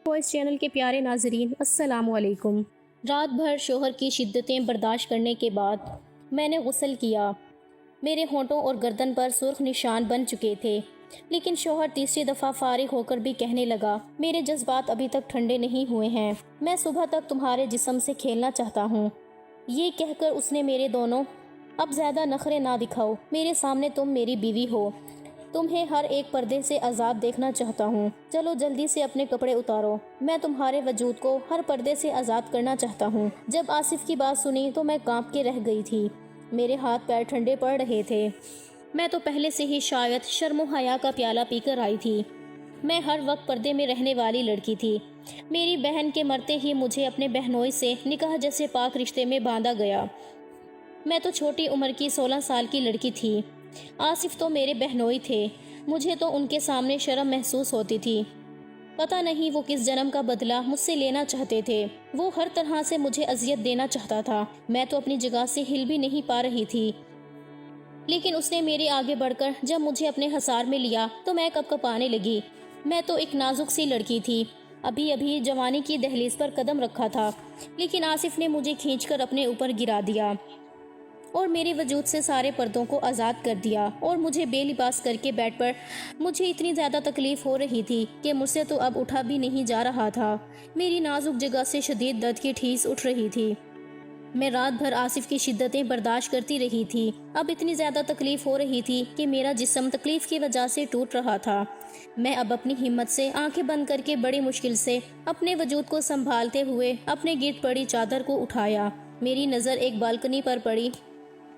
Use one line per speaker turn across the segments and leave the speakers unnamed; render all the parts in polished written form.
Voice channel کے پیارے ناظرین، السلام علیکم۔ رات بھر شوہر کی شدتیں برداشت کرنے کے بعد میں نے غسل کیا۔ میرے ہونٹوں اور گردن پر سرخ نشان بن چکے تھے، لیکن شوہر تیسری دفعہ فارغ ہو کر بھی کہنے لگا، میرے جذبات ابھی تک ٹھنڈے نہیں ہوئے ہیں، میں صبح تک تمہارے جسم سے کھیلنا چاہتا ہوں۔ یہ کہہ کر اس نے میرے دونوں، اب زیادہ نخرے نہ دکھاؤ، میرے سامنے تم میری بیوی ہو، تمہیں ہر ایک پردے سے آزاد دیکھنا چاہتا ہوں، چلو جلدی سے اپنے کپڑے اتارو، میں تمہارے وجود کو ہر پردے سے آزاد کرنا چاہتا ہوں۔ جب آصف کی بات سنی تو میں کانپ کے رہ گئی تھی، میرے ہاتھ پیر ٹھنڈے پڑ رہے تھے۔ میں تو پہلے سے ہی شاید شرم و حیا کا پیالہ پی کر آئی تھی۔ میں ہر وقت پردے میں رہنے والی لڑکی تھی۔ میری بہن کے مرتے ہی مجھے اپنے بہنوئی سے نکاح جیسے پاک رشتے میں باندھا گیا۔ میں تو چھوٹی عمر کی 16 سال کی لڑکی تھی، آصف تو میرے بہنوئی تھے، مجھے تو ان کے سامنے شرم محسوس ہوتی تھی۔ پتہ نہیں وہ کس جنم کا بدلہ مجھ سے لینا چاہتے تھے، وہ ہر طرح سے مجھے اذیت دینا چاہتا تھا، میں تو اپنی جگہ سے ہل بھی نہیں پا رہی تھی۔ لیکن اس نے میرے آگے بڑھ کر جب مجھے اپنے حصار میں لیا تو میں کپ کپانے لگی۔ میں تو ایک نازک سی لڑکی تھی، ابھی جوانی کی دہلیز پر قدم رکھا تھا، لیکن آصف نے مجھے کھینچ کر اپنے اوپر گرا دیا اور میرے وجود سے سارے پردوں کو آزاد کر دیا اور مجھے بے لباس کر کے بیڈ پر۔ مجھے اتنی زیادہ تکلیف ہو رہی تھی کہ مجھ سے تو اب اٹھا بھی نہیں جا رہا تھا، میری نازک جگہ سے شدید درد کی ٹھیس اٹھ رہی تھی۔ میں رات بھر آصف کی شدتیں برداشت کرتی رہی تھی، اب اتنی زیادہ تکلیف ہو رہی تھی کہ میرا جسم تکلیف کی وجہ سے ٹوٹ رہا تھا۔ میں اب اپنی ہمت سے آنکھیں بند کر کے بڑی مشکل سے اپنے وجود کو سنبھالتے ہوئے اپنے گرد پڑی چادر کو اٹھایا۔ میری نظر ایک بالکنی پر پڑی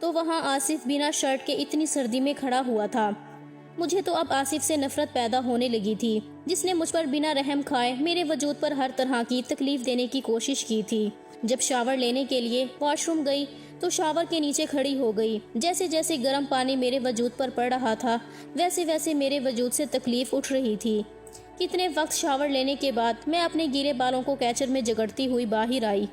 تو وہاں آصف بنا شرٹ کے اتنی سردی میں کھڑا ہوا تھا۔ مجھے تو اب آصف سے نفرت پیدا ہونے لگی تھی، جس نے مجھ پر بنا رحم کھائے میرے وجود پر ہر طرح کی تکلیف دینے کی کوشش کی تھی۔ جب شاور لینے کے لیے واش روم گئی تو شاور کے نیچے کھڑی ہو گئی، جیسے جیسے گرم پانی میرے وجود پر پڑ رہا تھا ویسے ویسے میرے وجود سے تکلیف اٹھ رہی تھی۔ کتنے وقت شاور لینے کے بعد میں اپنے گیلے بالوں کو کیچر میں جگڑتی ہوئی باہر آئی۔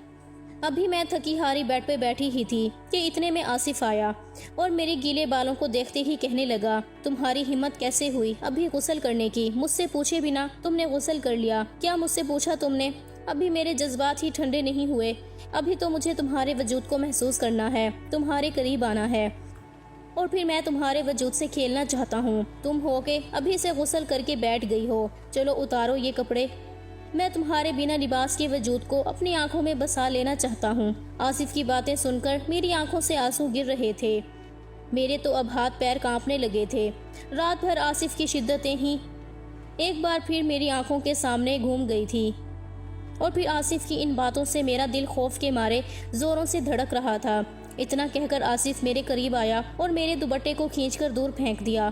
ابھی میں تھکی ہاری بیڈ پہ بیٹھی ہی تھی کہ اتنے میں آصف آیا اور میرے گیلے بالوں کو دیکھتے ہی کہنے لگا، تمہاری ہمت کیسے ہوئی ابھی غسل کرنے کی؟ مجھ سے پوچھے بنا تم نے غسل کر لیا؟ کیا مجھ سے پوچھا تم نے؟ ابھی میرے جذبات ہی ٹھنڈے نہیں ہوئے، ابھی تو مجھے تمہارے وجود کو محسوس کرنا ہے، تمہارے قریب آنا ہے، اور پھر میں تمہارے وجود سے کھیلنا چاہتا ہوں۔ تم ہو کے ابھی سے غسل کر کے بیٹھ گئی ہو، چلو اتارو یہ کپڑے، میں تمہارے بنا لباس کے وجود کو اپنی آنکھوں میں بسا لینا چاہتا ہوں۔ آصف کی باتیں سن کر میری آنکھوں سے آنسو گر رہے تھے، میرے تو اب ہاتھ پیر کانپنے لگے تھے۔ رات بھر آصف کی شدتیں ہی ایک بار پھر میری آنکھوں کے سامنے گھوم گئی تھی، اور پھر آصف کی ان باتوں سے میرا دل خوف کے مارے زوروں سے دھڑک رہا تھا۔ اتنا کہہ کر آصف میرے قریب آیا اور میرے دوپٹے کو کھینچ کر دور پھینک دیا۔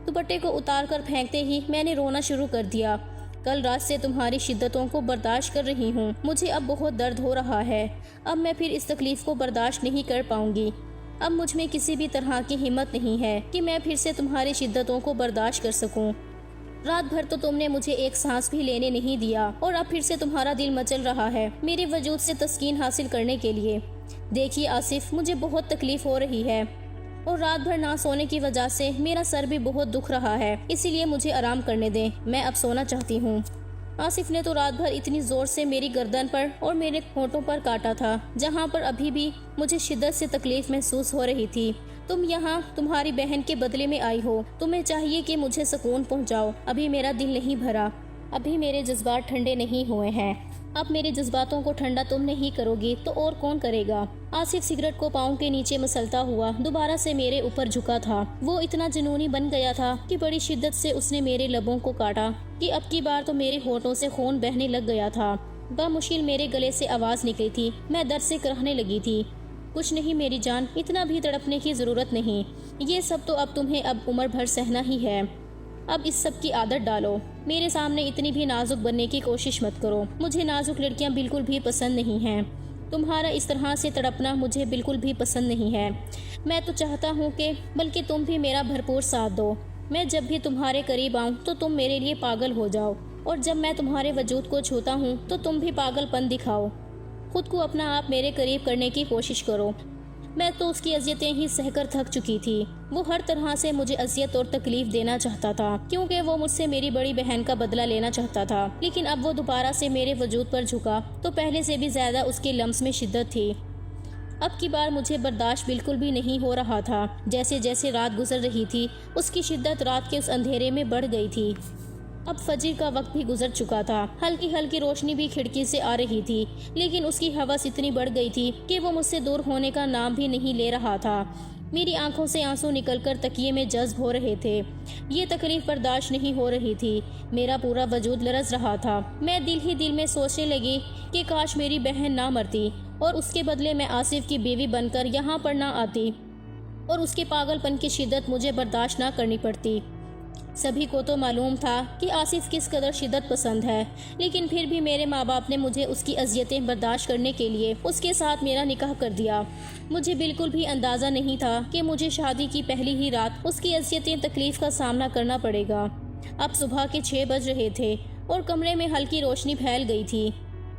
دوپٹے کو اتار کر پھینکتے ہی میں نے رونا شروع کر دیا۔ کل رات سے تمہاری شدتوں کو برداشت کر رہی ہوں، مجھے اب بہت درد ہو رہا ہے، اب میں پھر اس تکلیف کو برداشت نہیں کر پاؤں گی، اب مجھ میں کسی بھی طرح کی ہمت نہیں ہے کہ میں پھر سے تمہاری شدتوں کو برداشت کر سکوں۔ رات بھر تو تم نے مجھے ایک سانس بھی لینے نہیں دیا اور اب پھر سے تمہارا دل مچل رہا ہے میرے وجود سے تسکین حاصل کرنے کے لیے۔ دیکھیے آصف، مجھے بہت تکلیف ہو رہی ہے اور رات بھر نہ سونے کی وجہ سے میرا سر بھی بہت دکھ رہا ہے، اسی لیے مجھے آرام کرنے دیں، میں اب سونا چاہتی ہوں۔ آصف نے تو رات بھر اتنی زور سے میری گردن پر اور میرے ہونٹوں پر کاٹا تھا جہاں پر ابھی بھی مجھے شدت سے تکلیف محسوس ہو رہی تھی۔ تم یہاں تمہاری بہن کے بدلے میں آئی ہو، تمہیں چاہیے کہ مجھے سکون پہنچاؤ، ابھی میرا دل نہیں بھرا، ابھی میرے جذبات ٹھنڈے نہیں ہوئے ہیں، اب میرے جذباتوں کو ٹھنڈا تم نہیں کرو گی تو اور کون کرے گا؟ آصف سگریٹ کو پاؤں کے نیچے مسلتا ہوا دوبارہ سے میرے اوپر جھکا تھا۔ وہ اتنا جنونی بن گیا تھا کہ بڑی شدت سے اس نے میرے لبوں کو کاٹا کہ اب کی بار تو میرے ہونٹوں سے خون بہنے لگ گیا تھا۔ بمشکل میرے گلے سے آواز نکلی تھی، میں درد سے کرہنے لگی تھی۔ کچھ نہیں میری جان، اتنا بھی تڑپنے کی ضرورت نہیں، یہ سب تو اب تمہیں اب عمر بھر سہنا ہی ہے، اب اس سب کی عادت ڈالو، میرے سامنے اتنی بھی نازک بننے کی کوشش مت کرو، مجھے نازک لڑکیاں بالکل بھی پسند نہیں ہیں، تمہارا اس طرح سے تڑپنا مجھے بالکل بھی پسند نہیں ہے۔ میں تو چاہتا ہوں کہ بلکہ تم بھی میرا بھرپور ساتھ دو، میں جب بھی تمہارے قریب آؤں تو تم میرے لیے پاگل ہو جاؤ، اور جب میں تمہارے وجود کو چھوتا ہوں تو تم بھی پاگل پن دکھاؤ، خود کو اپنا آپ میرے قریب کرنے کی کوشش کرو، میں تو اس کی اذیتیں ہی سہ کر تھک چکی تھی۔ وہ ہر طرح سے مجھے اذیت اور تکلیف دینا چاہتا تھا، کیونکہ وہ مجھ سے میری بڑی بہن کا بدلہ لینا چاہتا تھا۔ لیکن اب وہ دوبارہ سے میرے وجود پر جھکا تو پہلے سے بھی زیادہ اس کے لمس میں شدت تھی۔ اب کی بار مجھے برداشت بالکل بھی نہیں ہو رہا تھا۔ جیسے جیسے رات گزر رہی تھی اس کی شدت رات کے اس اندھیرے میں بڑھ گئی تھی۔ اب فجر کا وقت بھی گزر چکا تھا، ہلکی ہلکی روشنی بھی کھڑکی سے آ رہی تھی، لیکن اس کی ہوس اتنی بڑھ گئی تھی کہ وہ مجھ سے دور ہونے کا نام بھی نہیں لے رہا تھا۔ میری آنکھوں سے آنسو نکل کر تکیے میں جذب ہو رہے تھے۔ یہ تکلیف برداشت نہیں ہو رہی تھی، میرا پورا وجود لرز رہا تھا۔ میں دل ہی دل میں سوچنے لگی کہ کاش میری بہن نہ مرتی اور اس کے بدلے میں آصف کی بیوی بن کر یہاں پر نہ آتی اور اس کے پاگل پن کی شدت مجھے برداشت نہ کرنی پڑتی۔ سبھی کو تو معلوم تھا کہ آصف کس قدر شدت پسند ہے، لیکن پھر بھی میرے ماں باپ نے مجھے اس کی اذیتیں برداشت کرنے کے لیے اس کے ساتھ میرا نکاح کر دیا۔ مجھے بالکل بھی اندازہ نہیں تھا کہ مجھے شادی کی پہلی ہی رات اس کی اذیتیں تکلیف کا سامنا کرنا پڑے گا۔ اب صبح کے 6 بج رہے تھے اور کمرے میں ہلکی روشنی پھیل گئی تھی۔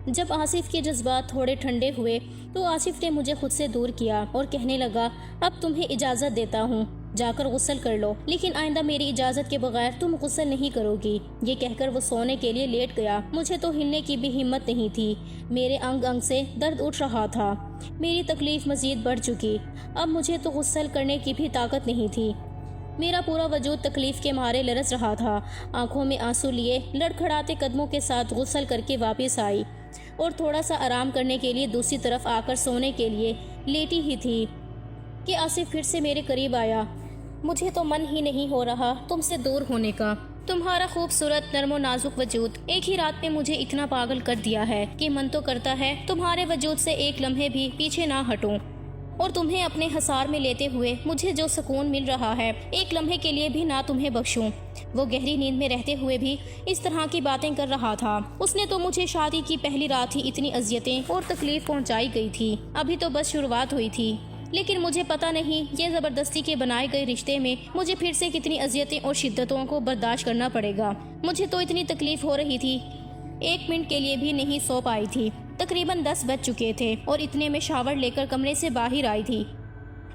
جب آصف کے جذبات تھوڑے ٹھنڈے ہوئے تو آصف نے مجھے خود سے دور کیا اور کہنے لگا، اب تمہیں اجازت دیتا ہوں، جا کر غسل کر لو، لیکن آئندہ میری اجازت کے بغیر تم غسل نہیں کرو گی۔ یہ کہہ کر وہ سونے کے لیے لیٹ گیا۔ مجھے تو ہلنے کی بھی ہمت نہیں تھی، میرے انگ انگ سے درد اٹھ رہا تھا، میری تکلیف مزید بڑھ چکی۔ اب مجھے تو غسل کرنے کی بھی طاقت نہیں تھی، میرا پورا وجود تکلیف کے مارے لرز رہا تھا۔ آنکھوں میں آنسو لیے لڑکھڑاتے قدموں کے ساتھ غسل کر کے واپس آئی اور تھوڑا سا آرام کرنے کے لیے دوسری طرف آ کر سونے کے لیے لیٹی ہی تھی کہ آصف پھر سے میرے قریب آیا۔ مجھے تو من ہی نہیں ہو رہا تم سے دور ہونے کا۔ تمہارا خوبصورت نرم و نازک وجود ایک ہی رات میں مجھے اتنا پاگل کر دیا ہے کہ من تو کرتا ہے تمہارے وجود سے ایک لمحے بھی پیچھے نہ ہٹوں، اور تمہیں اپنے حصار میں لیتے ہوئے مجھے جو سکون مل رہا ہے ایک لمحے کے لیے بھی نہ تمہیں بخشوں۔ وہ گہری نیند میں رہتے ہوئے بھی اس طرح کی باتیں کر رہا تھا۔ اس نے تو مجھے شادی کی پہلی رات ہی اتنی اذیتیں اور تکلیف پہنچائی گئی تھی، ابھی تو بس شروعات ہوئی تھی، لیکن مجھے پتہ نہیں یہ زبردستی کے بنائے گئے رشتے میں مجھے پھر سے کتنی اذیتیں اور شدتوں کو برداشت کرنا پڑے گا۔ مجھے تو اتنی تکلیف ہو رہی تھی، 1 منٹ کے لیے بھی نہیں سو پائی تھی۔ تقریباً 10 بج چکے تھے اور اتنے میں شاور لے کر کمرے سے باہر آئی تھی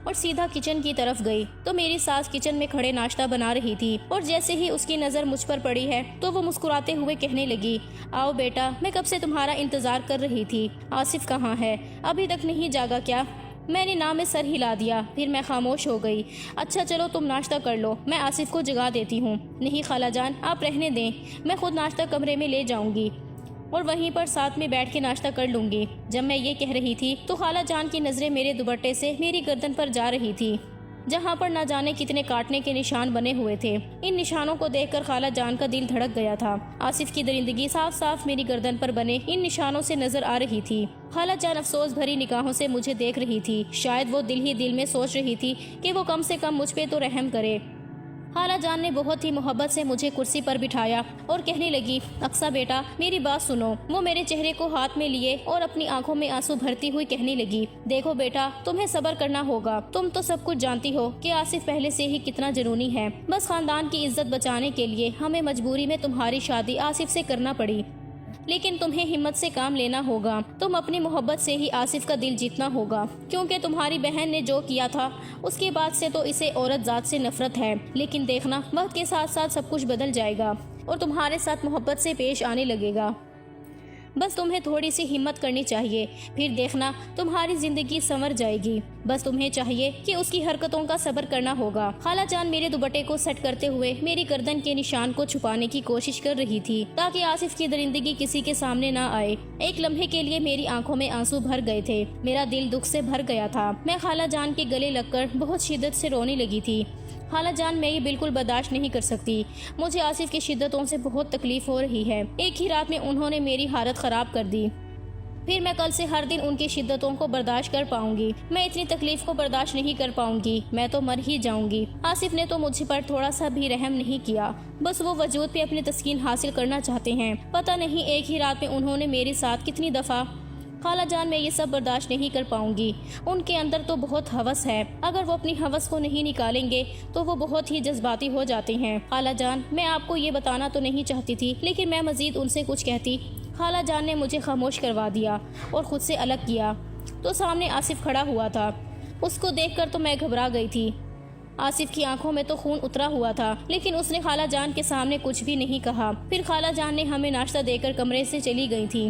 اور سیدھا کچن کی طرف گئی تو میری ساس کچن میں کھڑے ناشتہ بنا رہی تھی، اور جیسے ہی اس کی نظر مجھ پر پڑی ہے تو وہ مسکراتے ہوئے کہنے لگی، آؤ بیٹا، میں کب سے تمہارا انتظار کر رہی تھی۔ آصف کہاں ہے؟ ابھی تک نہیں جاگا کیا؟ میں نے نام میں سر ہلا دیا، پھر میں خاموش ہو گئی۔ اچھا چلو تم ناشتہ کر لو، میں آصف کو جگا دیتی ہوں۔ نہیں خالہ جان، آپ رہنے دیں، میں خود ناشتہ کمرے میں لے جاؤں گی اور وہیں پر ساتھ میں بیٹھ کے ناشتہ کر لوں گی۔ جب میں یہ کہہ رہی تھی تو خالہ جان کی نظریں میرے دوپٹے سے میری گردن پر جا رہی تھی، جہاں پر نہ جانے کتنے کاٹنے کے نشان بنے ہوئے تھے۔ ان نشانوں کو دیکھ کر خالہ جان کا دل دھڑک گیا تھا۔ آصف کی درندگی صاف صاف میری گردن پر بنے ان نشانوں سے نظر آ رہی تھی۔ خالہ جان افسوس بھری نگاہوں سے مجھے دیکھ رہی تھی، شاید وہ دل ہی دل میں سوچ رہی تھی کہ وہ کم سے کم مجھ پہ تو رحم کرے۔ خالہ جان نے بہت ہی محبت سے مجھے کرسی پر بٹھایا اور کہنے لگی، اقصیٰ بیٹا میری بات سنو۔ وہ میرے چہرے کو ہاتھ میں لیے اور اپنی آنکھوں میں آنسو بھرتی ہوئی کہنے لگی، دیکھو بیٹا، تمہیں صبر کرنا ہوگا۔ تم تو سب کچھ جانتی ہو کہ آصف پہلے سے ہی کتنا جنونی ہے، بس خاندان کی عزت بچانے کے لیے ہمیں مجبوری میں تمہاری شادی آصف سے کرنا پڑی، لیکن تمہیں ہمت سے کام لینا ہوگا۔ تم اپنی محبت سے ہی آصف کا دل جیتنا ہوگا، کیونکہ تمہاری بہن نے جو کیا تھا اس کے بعد سے تو اسے عورت ذات سے نفرت ہے، لیکن دیکھنا وقت کے ساتھ ساتھ سب کچھ بدل جائے گا اور تمہارے ساتھ محبت سے پیش آنے لگے گا۔ بس تمہیں تھوڑی سی ہمت کرنی چاہیے، پھر دیکھنا تمہاری زندگی سنور جائے گی۔ بس تمہیں چاہیے کہ اس کی حرکتوں کا صبر کرنا ہوگا۔ خالہ جان میرے دوپٹے کو سیٹ کرتے ہوئے میری گردن کے نشان کو چھپانے کی کوشش کر رہی تھی تاکہ آصف کی درندگی کسی کے سامنے نہ آئے۔ ایک لمحے کے لیے میری آنکھوں میں آنسو بھر گئے تھے، میرا دل دکھ سے بھر گیا تھا۔ میں خالہ جان کے گلے لگ کر بہت شدت سے رونے لگی تھی۔ خالہ جان، میں یہ بالکل برداشت نہیں کر سکتی، مجھے آصف کی شدتوں سے بہت تکلیف ہو رہی ہے۔ ایک ہی رات میں انہوں نے میری حالت خراب کر دی، پھر میں کل سے ہر دن ان کی شدتوں کو برداشت کر پاؤں گی۔ میں اتنی تکلیف کو برداشت نہیں کر پاؤں گی، میں تو مر ہی جاؤں گی۔ آصف نے تو مجھ پر تھوڑا سا بھی رحم نہیں کیا، بس وہ وجود پہ اپنی تسکین حاصل کرنا چاہتے ہیں۔ پتہ نہیں ایک ہی رات میں انہوں نے میرے ساتھ کتنی دفعہ۔ خالہ جان، میں یہ سب برداشت نہیں کر پاؤں گی۔ ان کے اندر تو بہت ہوس ہے، اگر وہ اپنی ہوس کو نہیں نکالیں گے تو وہ بہت ہی جذباتی ہو جاتے ہیں۔ خالہ جان، میں آپ کو یہ بتانا تو نہیں چاہتی تھی، لیکن میں مزید ان سے کچھ کہتی۔ خالہ جان نے مجھے خاموش کروا دیا اور خود سے الگ کیا تو سامنے آصف کھڑا ہوا تھا۔ اس کو دیکھ کر تو میں گھبرا گئی تھی۔ آصف کی آنکھوں میں تو خون اترا ہوا تھا، لیکن اس نے خالہ جان کے سامنے کچھ بھی نہیں کہا۔ پھر خالہ جان نے ہمیں ناشتہ دے کر کمرے سے چلی گئی تھی۔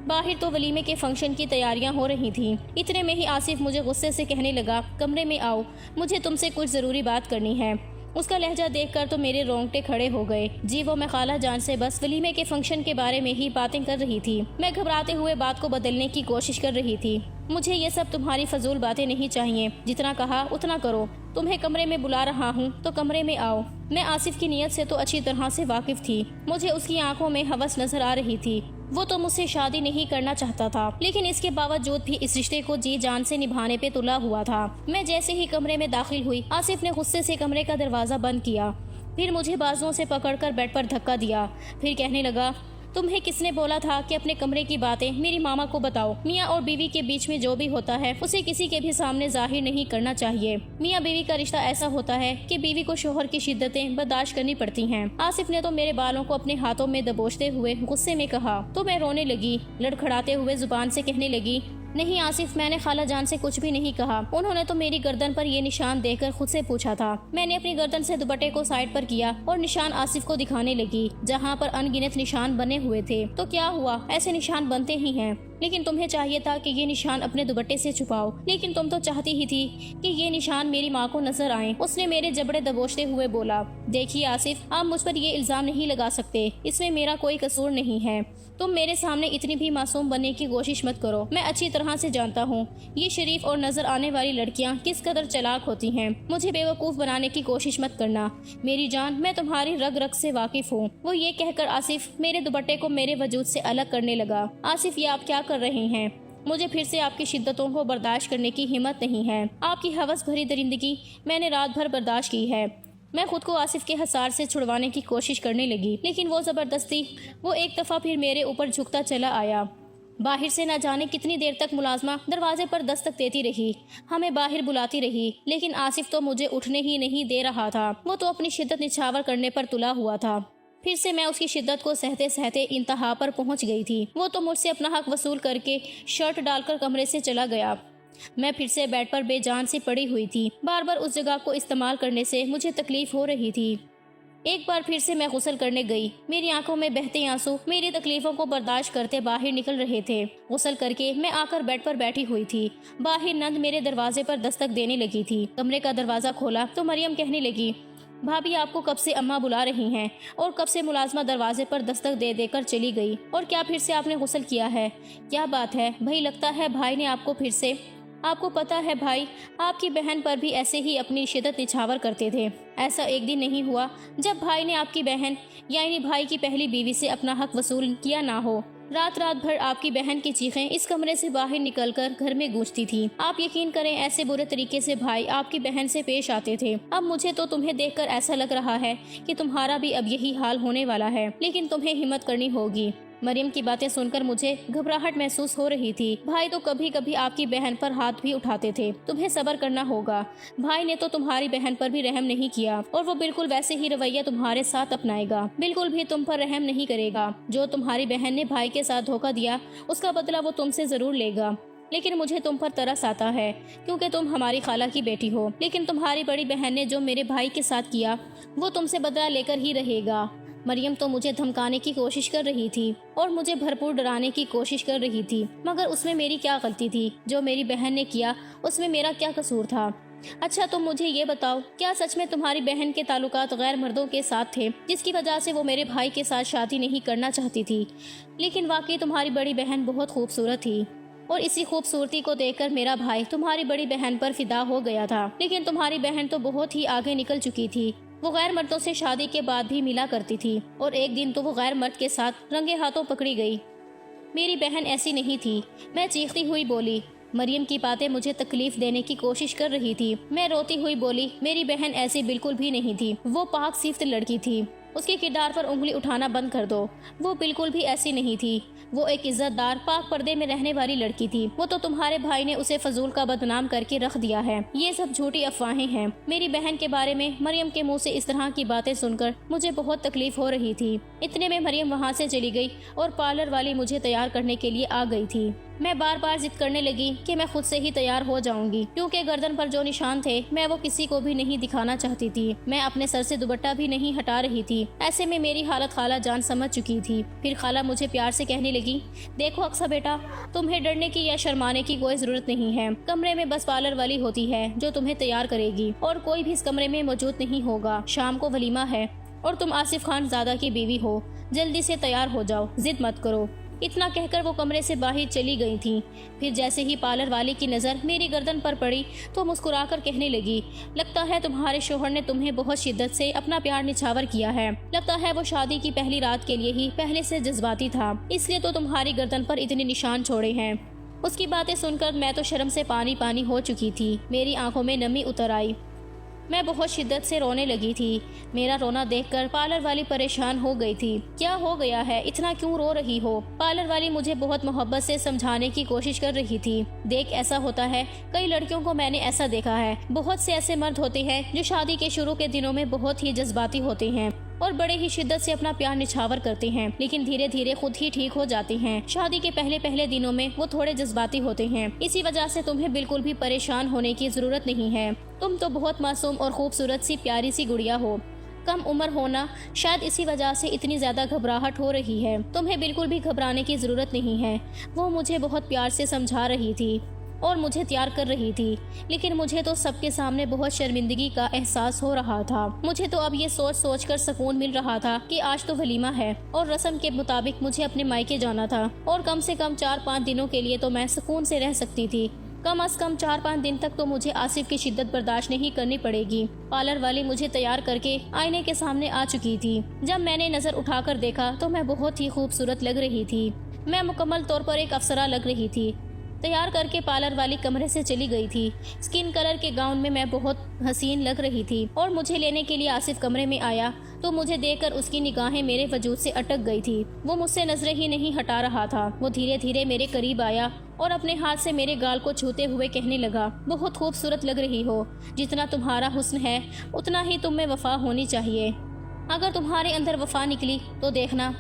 باہر تو ولیمے کے فنکشن کی تیاریاں ہو رہی تھیں۔ اتنے میں ہی آصف مجھے غصے سے کہنے لگا، کمرے میں آؤ، مجھے تم سے کچھ ضروری بات کرنی ہے۔ اس کا لہجہ دیکھ کر تو میرے رونگٹے کھڑے ہو گئے۔ جی وہ میں خالہ جان سے بس ولیمے کے فنکشن کے بارے میں ہی باتیں کر رہی تھی۔ میں گھبراتے ہوئے بات کو بدلنے کی کوشش کر رہی تھی۔ مجھے یہ سب تمہاری فضول باتیں نہیں چاہیے، جتنا کہا اتنا کرو۔ تمہیں کمرے میں بلا رہا ہوں تو کمرے میں آؤ۔ میں آصف کی نیت سے تو اچھی طرح سے واقف تھی۔ مجھے اس کی آنکھوں میں ہوس نظر آ رہی تھی۔ وہ تو مجھ سے شادی نہیں کرنا چاہتا تھا، لیکن اس کے باوجود بھی اس رشتے کو جی جان سے نبھانے پہ تلا ہوا تھا۔ میں جیسے ہی کمرے میں داخل ہوئی، آصف نے غصے سے کمرے کا دروازہ بند کیا، پھر مجھے بازوؤں سے پکڑ کر بیڈ پر دھکا دیا۔ پھر کہنے لگا، تمہیں کس نے بولا تھا کہ اپنے کمرے کی باتیں میری ماما کو بتاؤ؟ میاں اور بیوی کے بیچ میں جو بھی ہوتا ہے اسے کسی کے بھی سامنے ظاہر نہیں کرنا چاہیے۔ میاں بیوی کا رشتہ ایسا ہوتا ہے کہ بیوی کو شوہر کی شدتیں برداشت کرنی پڑتی ہیں۔ آصف نے تو میرے بالوں کو اپنے ہاتھوں میں دبوچتے ہوئے غصے میں کہا تو میں رونے لگی۔ لڑکھڑاتے ہوئے زبان سے کہنے لگی، نہیں آصف، میں نے خالہ جان سے کچھ بھی نہیں کہا، انہوں نے تو میری گردن پر یہ نشان دیکھ کر خود سے پوچھا تھا۔ میں نے اپنی گردن سے دوپٹے کو سائڈ پر کیا اور نشان آصف کو دکھانے لگی، جہاں پر ان گنت نشان بنے ہوئے تھے۔ تو کیا ہوا، ایسے نشان بنتے ہی ہیں، لیکن تمہیں چاہیے تھا کہ یہ نشان اپنے دوپٹے سے چھپاؤ، لیکن تم تو چاہتی ہی تھی کہ یہ نشان میری ماں کو نظر آئیں۔ اس نے میرے جبڑے دبوچتے ہوئے بولا، دیکھیے آصف، آپ مجھ پر یہ الزام نہیں لگا سکتے، اس میں میرا کوئی قصور نہیں ہے۔ تم میرے سامنے اتنی بھی معصوم بننے کی کوشش مت کرو۔ میں اچھی طرح سے جانتا ہوں یہ شریف اور نظر آنے والی لڑکیاں کس قدر چلاک ہوتی ہیں۔ مجھے بے وقوف بنانے کی کوشش مت کرنا میری جان، میں تمہاری رگ رگ سے واقف ہوں۔ وہ یہ کہہ کر آصف میرے دوپٹے کو میرے وجود سے الگ کرنے لگا۔ آصف، یہ آپ کیا کر رہے ہیں؟ مجھے پھر سے آپ کی شدتوں کو برداشت کرنے کی ہمت نہیں ہے۔ آپ کی ہوس بھری درندگی میں نے رات بھر برداشت کی ہے۔ میں خود کو آصف کے حصار سے چھڑوانے کی کوشش کرنے لگی، لیکن وہ زبردستی وہ ایک دفعہ پھر میرے اوپر جھکتا چلا آیا۔ باہر سے نہ جانے کتنی دیر تک ملازمہ دروازے پر دستک دیتی رہی، ہمیں باہر بلاتی رہی، لیکن آصف تو مجھے اٹھنے ہی نہیں دے رہا تھا۔ وہ تو اپنی شدت نچھاور کرنے پر تلا ہوا تھا۔ پھر سے میں اس کی شدت کو سہتے سہتے انتہا پر پہنچ گئی تھی۔ وہ تو مجھ سے اپنا حق وصول کر کے شرٹ ڈال کر کمرے سے چلا گیا۔ میں پھر سے بیڈ پر بے جان سی پڑی ہوئی تھی۔ بار بار اس جگہ کو استعمال کرنے سے مجھے تکلیف ہو رہی تھی۔ ایک بار پھر سے میں غسل کرنے گئی۔ میری آنکھوں میں بہتے آنسو میری تکلیفوں کو برداشت کرتے باہر نکل رہے تھے۔ غسل کر کے میں آ کر بیڈ پر بیٹھی ہوئی تھی۔ باہر نند میرے دروازے پر دستک دینے لگی تھی۔ کمرے کا دروازہ کھولا تو مریم کہنے لگی، بھابھی آپ کو کب سے اماں بلا رہی ہیں اور کب سے ملازمہ دروازے پر دستک دے دے کر چلی گئی، اور کیا پھر سے آپ نے غسل کیا ہے؟ کیا بات ہے بھائی، لگتا ہے بھائی نے آپ کو پھر سے… آپ کو پتا ہے بھائی، آپ کی بہن پر بھی ایسے ہی اپنی شدت نچھاور کرتے تھے۔ ایسا ایک دن نہیں ہوا جب بھائی نے آپ کی بہن یعنی بھائی کی پہلی بیوی سے اپنا حق وصول کیا نہ ہو۔ رات بھر آپ کی بہن کی چیخیں اس کمرے سے باہر نکل کر گھر میں گونجتی تھی۔ آپ یقین کریں ایسے برے طریقے سے بھائی آپ کی بہن سے پیش آتے تھے۔ اب مجھے تو تمہیں دیکھ کر ایسا لگ رہا ہے کہ تمہارا بھی اب یہی حال ہونے والا ہے، لیکن تمہیں ہمت کرنی ہوگی۔ مریم کی باتیں سن کر مجھے گھبراہٹ محسوس ہو رہی تھی۔ بھائی تو کبھی کبھی آپ کی بہن پر ہاتھ بھی اٹھاتے تھے، تمہیں صبر کرنا ہوگا۔ بھائی نے تو تمہاری بہن پر بھی رحم نہیں کیا، اور وہ بالکل ویسے ہی رویہ تمہارے ساتھ اپنائے گا، بالکل بھی تم پر رحم نہیں کرے گا۔ جو تمہاری بہن نے بھائی کے ساتھ دھوکہ دیا اس کا بدلہ وہ تم سے ضرور لے گا، لیکن مجھے تم پر ترس آتا ہے کیونکہ تم ہماری خالہ کی بیٹی ہو۔ لیکن تمہاری بڑی بہن نے جو میرے بھائی کے ساتھ کیا وہ تم سے بدلہ لے کر ہی رہے گا۔ مریم تو مجھے دھمکانے کی کوشش کر رہی تھی اور مجھے بھرپور ڈرانے کی کوشش کر رہی تھی، مگر اس میں میری کیا غلطی تھی؟ جو میری بہن نے کیا اس میں میرا کیا قصور تھا؟ اچھا تم مجھے یہ بتاؤ، کیا سچ میں تمہاری بہن کے تعلقات غیر مردوں کے ساتھ تھے جس کی وجہ سے وہ میرے بھائی کے ساتھ شادی نہیں کرنا چاہتی تھی؟ لیکن واقعی تمہاری بڑی بہن بہت خوبصورت تھی، اور اسی خوبصورتی کو دیکھ کر میرا بھائی تمہاری بڑی بہن پر فدا ہو گیا تھا۔ لیکن تمہاری بہن تو بہت ہی آگے نکل چکی تھی، وہ غیر مردوں سے شادی کے بعد بھی ملا کرتی تھی، اور ایک دن تو وہ غیر مرد کے ساتھ رنگے ہاتھوں پکڑی گئی۔ میری بہن ایسی نہیں تھی، میں چیختی ہوئی بولی۔ مریم کی باتیں مجھے تکلیف دینے کی کوشش کر رہی تھی۔ میں روتی ہوئی بولی، میری بہن ایسی بالکل بھی نہیں تھی، وہ پاک صفت لڑکی تھی، اس کے کردار پر انگلی اٹھانا بند کر دو۔ وہ بالکل بھی ایسی نہیں تھی، وہ ایک عزت دار پاک پردے میں رہنے والی لڑکی تھی۔ وہ تو تمہارے بھائی نے اسے فضول کا بدنام کر کے رکھ دیا ہے۔ یہ سب جھوٹی افواہیں ہیں۔ میری بہن کے بارے میں مریم کے منہ سے اس طرح کی باتیں سن کر مجھے بہت تکلیف ہو رہی تھی۔ اتنے میں مریم وہاں سے چلی گئی اور پارلر والی مجھے تیار کرنے کے لیے آ گئی تھی۔ میں بار بار ضد کرنے لگی کہ میں خود سے ہی تیار ہو جاؤں گی، کیونکہ گردن پر جو نشان تھے میں وہ کسی کو بھی نہیں دکھانا چاہتی تھی۔ میں اپنے سر سے دوپٹہ بھی نہیں ہٹا رہی تھی۔ ایسے میں میری حالت خالہ جان سمجھ چکی تھی۔ پھر خالہ مجھے پیار سے کہنے لگی، دیکھو اقصیٰ بیٹا، تمہیں ڈرنے کی یا شرمانے کی کوئی ضرورت نہیں ہے۔ کمرے میں بس پارلر والی ہوتی ہے جو تمہیں تیار کرے گی، اور کوئی بھی اس کمرے میں موجود نہیں ہوگا۔ شام کو ولیمہ ہے اور تم آصف خان زادہ کی بیوی ہو، جلدی سے تیار ہو جاؤ، ضد مت کرو۔ اتنا کہہ کر وہ کمرے سے باہر چلی گئی تھی۔ پھر جیسے ہی پارلر والی کی نظر میری گردن پر پڑی تو مسکرا کر کہنے لگی، لگتا ہے تمہارے شوہر نے تمہیں بہت شدت سے اپنا پیار نچھاور کیا ہے۔ لگتا ہے وہ شادی کی پہلی رات کے لیے ہی پہلے سے جذباتی تھا، اس لیے تو تمہاری گردن پر اتنے نشان چھوڑے ہیں۔ اس کی باتیں سن کر میں تو شرم سے پانی پانی ہو چکی تھی۔ میری آنکھوں میں نمی اتر آئی۔ میں بہت شدت سے رونے لگی تھی۔ میرا رونا دیکھ کر پارلر والی پریشان ہو گئی تھی۔ کیا ہو گیا ہے، اتنا کیوں رو رہی ہو؟ پارلر والی مجھے بہت محبت سے سمجھانے کی کوشش کر رہی تھی۔ دیکھ، ایسا ہوتا ہے، کئی لڑکیوں کو میں نے ایسا دیکھا ہے۔ بہت سے ایسے مرد ہوتے ہیں جو شادی کے شروع کے دنوں میں بہت ہی جذباتی ہوتے ہیں اور بڑے ہی شدت سے اپنا پیار نچھاور کرتے ہیں، لیکن دھیرے دھیرے خود ہی ٹھیک ہو جاتے ہیں۔ شادی کے پہلے دنوں میں وہ تھوڑے جذباتی ہوتے ہیں، اسی وجہ سے تمہیں بالکل بھی پریشان ہونے کی ضرورت نہیں ہے۔ تم تو بہت معصوم اور خوبصورت سی پیاری سی گڑیا ہو۔ کم عمر ہونا، شاید اسی وجہ سے اتنی زیادہ گھبراہٹ ہو رہی ہے۔ تمہیں بالکل بھی گھبرانے کی ضرورت نہیں ہے۔ وہ مجھے بہت پیار سے سمجھا رہی تھی اور مجھے تیار کر رہی تھی، لیکن مجھے تو سب کے سامنے بہت شرمندگی کا احساس ہو رہا تھا۔ مجھے تو اب یہ سوچ کر سکون مل رہا تھا کہ آج تو ولیمہ ہے اور رسم کے مطابق مجھے اپنے مائکے جانا تھا، اور کم سے کم 4-5 دنوں کے لیے تو میں سکون سے رہ سکتی تھی۔ کم از کم 4-5 دن تک تو مجھے آصف کی شدت برداشت نہیں کرنی پڑے گی۔ پارلر والی مجھے تیار کر کے آئینے کے سامنے آ چکی تھی۔ جب میں نے نظر اٹھا کر دیکھا تو میں بہت ہی خوبصورت لگ رہی تھی۔ میں مکمل طور پر ایک افسرہ لگ رہی تھی۔ تیار کر کے پارلر والی کمرے سے چلی گئی تھی۔ اسکن کلر کے گاؤن میں بہت حسین لگ رہی تھی، اور مجھے لینے کے لیے آصف کمرے میں آیا تو مجھے دیکھ کر اس کی نگاہیں میرے وجود سے اٹک گئی تھی۔ وہ مجھ سے نظریں ہی نہیں ہٹا رہا تھا۔ وہ دھیرے دھیرے میرے قریب آیا اور اپنے ہاتھ سے میرے گال کو چھوتے ہوئے کہنے لگا، بہت خوبصورت لگ رہی ہو۔ جتنا تمہارا حسن ہے اتنا ہی تم میں وفا ہونی چاہیے۔ اگر تمہارے اندر وفا نکلی تو دیکھنا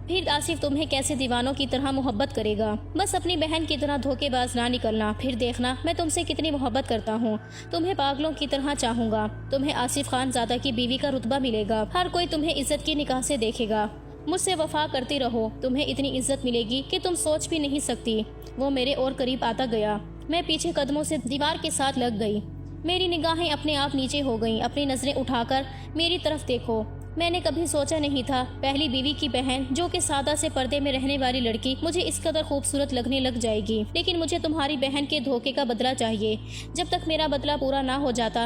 پھر آصف تمہیں کیسے دیوانوں کی طرح محبت کرے گا۔ بس اپنی بہن کی طرح دھوکے باز نہ نکلنا، پھر دیکھنا میں تم سے کتنی محبت کرتا ہوں۔ تمہیں پاگلوں کی طرح چاہوں گا۔ تمہیں آصف خان زادہ کی بیوی کا رتبہ ملے گا۔ ہر کوئی تمہیں عزت کی نگاہ سے دیکھے گا۔ مجھ سے وفا کرتی رہو، تمہیں اتنی عزت ملے گی کہ تم سوچ بھی نہیں سکتی۔ وہ میرے اور قریب آتا گیا۔ میں پیچھے قدموں سے دیوار کے ساتھ لگ گئی۔ میری نگاہیں اپنے آپ نیچے ہو گئیں۔ اپنی نظریں اٹھا کر میری طرف دیکھو۔ میں نے کبھی سوچا نہیں تھا پہلی بیوی کی بہن، جو کہ سادہ سے پردے میں رہنے والی لڑکی، مجھے اس قدر خوبصورت لگنے لگ جائے گی۔ لیکن مجھے تمہاری بہن کے دھوکے کا بدلہ چاہیے۔ جب تک میرا بدلہ پورا نہ ہو جاتا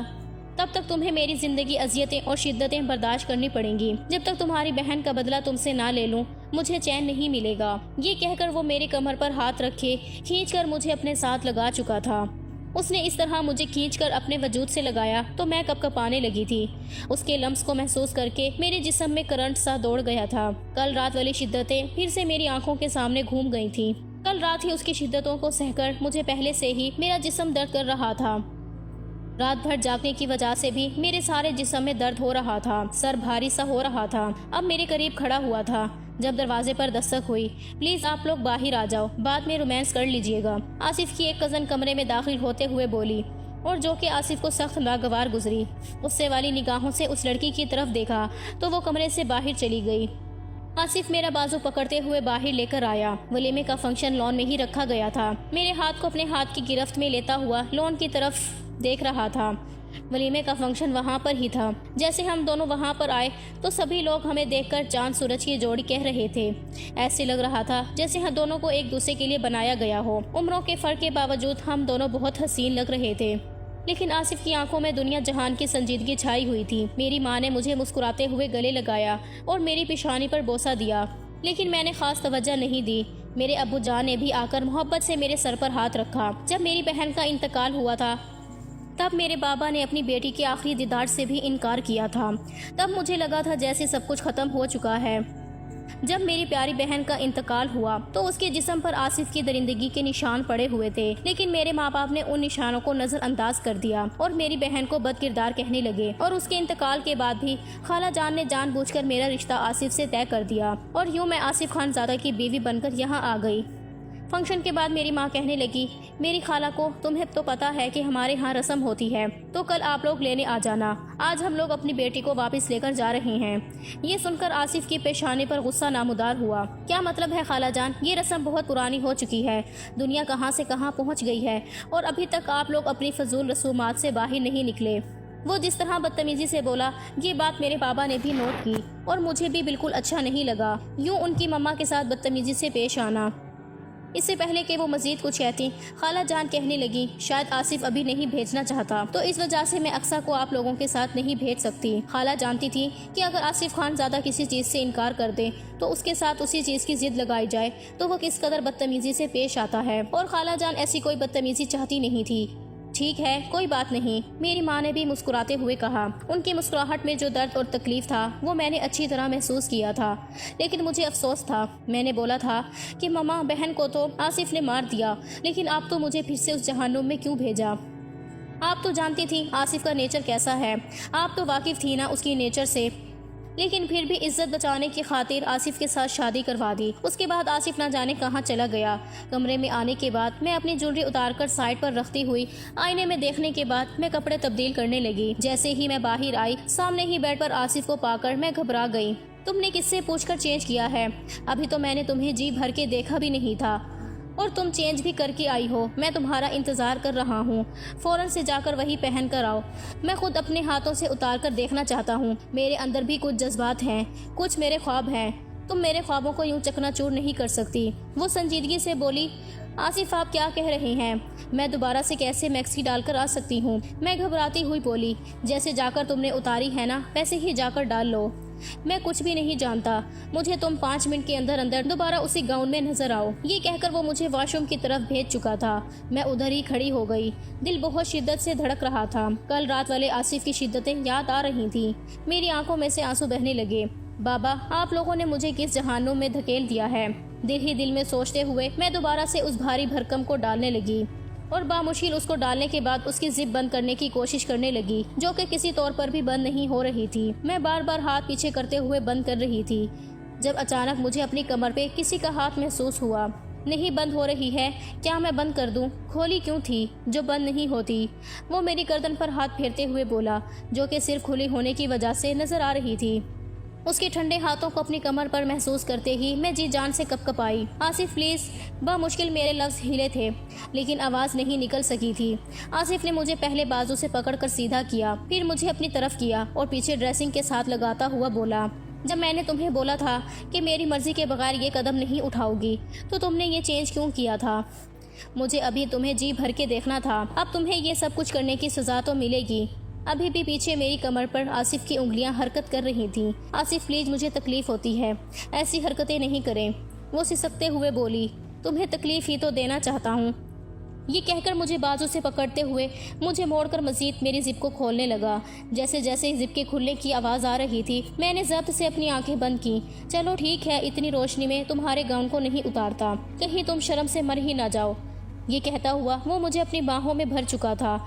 تب تک تمہیں میری زندگی اذیتیں اور شدتیں برداشت کرنی پڑیں گی۔ جب تک تمہاری بہن کا بدلہ تم سے نہ لے لوں مجھے چین نہیں ملے گا۔ یہ کہہ کر وہ میری کمر پر ہاتھ رکھے کھینچ کر مجھے اپنے ساتھ لگا چکا تھا۔ اس نے اس طرح مجھے کھینچ کر اپنے وجود سے لگایا تو میں کپکپانے لگی تھی۔ اس کے لمس کو محسوس کر کے میرے جسم میں کرنٹ سا دوڑ گیا تھا۔ کل رات والی شدتیں پھر سے میری آنکھوں کے سامنے گھوم گئی تھیں۔ کل رات ہی اس کی شدتوں کو سہ کر مجھے پہلے سے ہی میرا جسم درد کر رہا تھا۔ رات بھر جاگنے کی وجہ سے بھی میرے سارے جسم میں درد ہو رہا تھا، سر بھاری سا ہو رہا تھا۔ اب میرے قریب کھڑا ہوا تھا۔ جب دروازے پر دستک ہوئی، پلیز آپ لوگ باہر آ جاؤ، بعد میں رومانس کر لیجئے گا، آصف کی ایک کزن کمرے میں داخل ہوتے ہوئے بولی، اور جو کہ آصف کو سخت ناگوار گزری۔ غصے والی نگاہوں سے اس لڑکی کی طرف دیکھا تو وہ کمرے سے باہر چلی گئی۔ آصف میرا بازو پکڑتے ہوئے باہر لے کر آیا۔ ولیمے کا فنکشن لان میں ہی رکھا گیا تھا۔ میرے ہاتھ کو اپنے ہاتھ کی گرفت میں لیتا ہوا لان کی طرف دیکھ رہا تھا۔ ولیمے کا فنکشن وہاں پر ہی تھا۔ جیسے ہم دونوں وہاں پر آئے تو سبھی لوگ ہمیں دیکھ کر چاند سورج کی جوڑی کہہ رہے تھے۔ ایسے لگ رہا تھا جیسے ہم دونوں کو ایک دوسرے کے لیے بنایا گیا ہو۔ عمروں کے فرق کے باوجود ہم دونوں بہت حسین لگ رہے تھے، لیکن آصف کی آنکھوں میں دنیا جہان کی سنجیدگی چھائی ہوئی تھی۔ میری ماں نے مجھے مسکراتے ہوئے گلے لگایا اور میری پیشانی پر بوسہ دیا، لیکن میں نے خاص توجہ نہیں دی۔ میرے ابو جان نے بھی آ کر محبت سے میرے سر پر ہاتھ رکھا۔ جب میری بہن کا انتقال ہوا تھا تب میرے بابا نے اپنی بیٹی کے آخری دیدار سے بھی انکار کیا تھا۔ تب مجھے لگا تھا جیسے سب کچھ ختم ہو چکا ہے۔ جب میری پیاری بہن کا انتقال ہوا تو اس کے جسم پر آصف کی درندگی کے نشان پڑے ہوئے تھے، لیکن میرے ماں باپ نے ان نشانوں کو نظر انداز کر دیا اور میری بہن کو بد کردار کہنے لگے۔ اور اس کے انتقال کے بعد بھی خالہ جان نے جان بوجھ کر میرا رشتہ آصف سے طے کر دیا، اور یوں میں آصف خان زادہ کی بیوی بن کر یہاں آ گئی۔ فنکشن کے بعد میری ماں کہنے لگی، میری خالہ کو تمہیں تو پتا ہے کہ ہمارے ہاں رسم ہوتی ہے، تو کل آپ لوگ لینے آ جانا، آج ہم لوگ اپنی بیٹی کو واپس لے کر جا رہے ہیں۔ یہ سن کر آصف کی پیشانی پر غصہ نمودار ہوا۔ کیا مطلب ہے خالہ جان؟ یہ رسم بہت پرانی ہو چکی ہے، دنیا کہاں سے کہاں پہنچ گئی ہے اور ابھی تک آپ لوگ اپنی فضول رسومات سے باہر نہیں نکلے۔ وہ جس طرح بدتمیزی سے بولا، یہ بات میرے بابا نے بھی نوٹ کی اور مجھے بھی بالکل اچھا نہیں لگا یوں ان کی مما کے ساتھ بدتمیزی سے پیش آنا۔ اس سے پہلے کہ وہ مزید کچھ کہتی، خالہ جان کہنے لگی، شاید آصف ابھی نہیں بھیجنا چاہتا، تو اس وجہ سے میں اقصیٰ کو آپ لوگوں کے ساتھ نہیں بھیج سکتی۔ خالہ جانتی تھی کہ اگر آصف خان زیادہ کسی چیز سے انکار کر دے تو اس کے ساتھ اسی چیز کی ضد لگائی جائے تو وہ کس قدر بدتمیزی سے پیش آتا ہے، اور خالہ جان ایسی کوئی بدتمیزی چاہتی نہیں تھی۔ ٹھیک ہے، کوئی بات نہیں، میری ماں نے بھی مسکراتے ہوئے کہا۔ ان کی مسکراہٹ میں جو درد اور تکلیف تھا وہ میں نے اچھی طرح محسوس کیا تھا، لیکن مجھے افسوس تھا۔ میں نے بولا تھا کہ ماما، بہن کو تو آصف نے مار دیا، لیکن آپ تو مجھے پھر سے اس جہنم میں کیوں بھیجا؟ آپ تو جانتی تھی آصف کا نیچر کیسا ہے، آپ تو واقف تھی نا اس کی نیچر سے، لیکن پھر بھی عزت بچانے کی خاطر آصف کے ساتھ شادی کروا دی۔ اس کے بعد آصف نہ جانے کہاں چلا گیا۔ کمرے میں آنے کے بعد میں اپنی جویلری اتار کر سائڈ پر رکھتی ہوئی آئینے میں دیکھنے کے بعد میں کپڑے تبدیل کرنے لگی۔ جیسے ہی میں باہر آئی، سامنے ہی بیڈ پر آصف کو پا کر میں گھبرا گئی۔ تم نے کس سے پوچھ کر چینج کیا ہے؟ ابھی تو میں نے تمہیں جی بھر کے دیکھا بھی نہیں تھا اور تم چینج بھی کر کے آئی ہو۔ میں تمہارا انتظار کر رہا ہوں، فوراً سے جا کر وہی پہن کر آؤ۔ میں خود اپنے ہاتھوں سے اتار کر دیکھنا چاہتا ہوں۔ میرے اندر بھی کچھ جذبات ہیں، کچھ میرے خواب ہیں، تم میرے خوابوں کو یوں چکنا چور نہیں کر سکتی۔ وہ سنجیدگی سے بولی، آصف آپ کیا کہہ رہے ہیں؟ میں دوبارہ سے کیسے میکسی ڈال کر آ سکتی ہوں؟ میں گھبراتی ہوئی بولی، جیسے جا کر تم نے اتاری ہے نا ویسے ہی جا کر ڈال لو۔ میں کچھ بھی نہیں جانتا، مجھے تم 5 منٹ کے اندر اندر دوبارہ اسی گاؤن میں نظر آؤ۔ یہ کہہ کر وہ مجھے واش روم کی طرف بھیج چکا تھا۔ میں ادھر ہی کھڑی ہو گئی، دل بہت شدت سے دھڑک رہا تھا۔ کل رات والے آصف کی شدتیں یاد آ رہی تھیں۔ میری آنکھوں میں سے آنسو بہنے لگے۔ بابا، آپ لوگوں نے مجھے کس جہنم میں دھکیل دیا ہے؟ دل ہی دل میں سوچتے ہوئے میں دوبارہ سے اس بھاری بھرکم کو ڈالنے لگی اور بامشکل اس کو ڈالنے کے بعد اس کی زپ بند کرنے کی کوشش کرنے لگی، جو کہ کسی طور پر بھی بند نہیں ہو رہی تھی۔ میں بار بار ہاتھ پیچھے کرتے ہوئے بند کر رہی تھی، جب اچانک مجھے اپنی کمر پہ کسی کا ہاتھ محسوس ہوا۔ نہیں بند ہو رہی ہے، کیا میں بند کر دوں؟ کھولی کیوں تھی جو بند نہیں ہوتی؟ وہ میری گردن پر ہاتھ پھیرتے ہوئے بولا، جو کہ صرف کھلی ہونے کی وجہ سے نظر آ رہی تھی۔ اس کے ٹھنڈے ہاتھوں کو اپنی کمر پر محسوس کرتے ہی میں جی جان سے کپ کپ آئی۔ آصف پلیز۔ بامشکل میرے لفظ ہلے تھے، لیکن آواز نہیں نکل سکی تھی۔ آصف نے مجھے پہلے بازو سے پکڑ کر سیدھا کیا، پھر مجھے اپنی طرف کیا اور پیچھے ڈریسنگ کے ساتھ لگاتا ہوا بولا، جب میں نے تمہیں بولا تھا کہ میری مرضی کے بغیر یہ قدم نہیں اٹھاؤ گی تو تم نے یہ چینج کیوں کیا تھا؟ مجھے ابھی تمہیں جی بھر کے دیکھنا تھا، اب تمہیں یہ سب کچھ کرنے کی سزا تو ملے گی۔ ابھی بھی پیچھے میری کمر پر آصف کی انگلیاں حرکت کر رہی تھیں۔ آصف پلیز، مجھے تکلیف ہوتی ہے، ایسی حرکتیں نہیں کریں۔ وہ سسکتے ہوئے بولی، تمہیں تکلیف ہی تو دینا چاہتا ہوں۔ یہ کہہ کر مجھے بازو سے پکڑتے ہوئے مجھے موڑ کر مزید میری زپ کو کھولنے لگا۔ جیسے جیسے زپ کے کھلنے کی آواز آ رہی تھی میں نے ضبط سے اپنی آنکھیں بند کی۔ چلو ٹھیک ہے، اتنی روشنی میں تمہارے گاؤن کو نہیں اتارتا، کہیں تم شرم سے مر ہی نہ جاؤ۔ یہ کہتا ہوا وہ مجھے اپنی باہوں میں بھر چکا تھا۔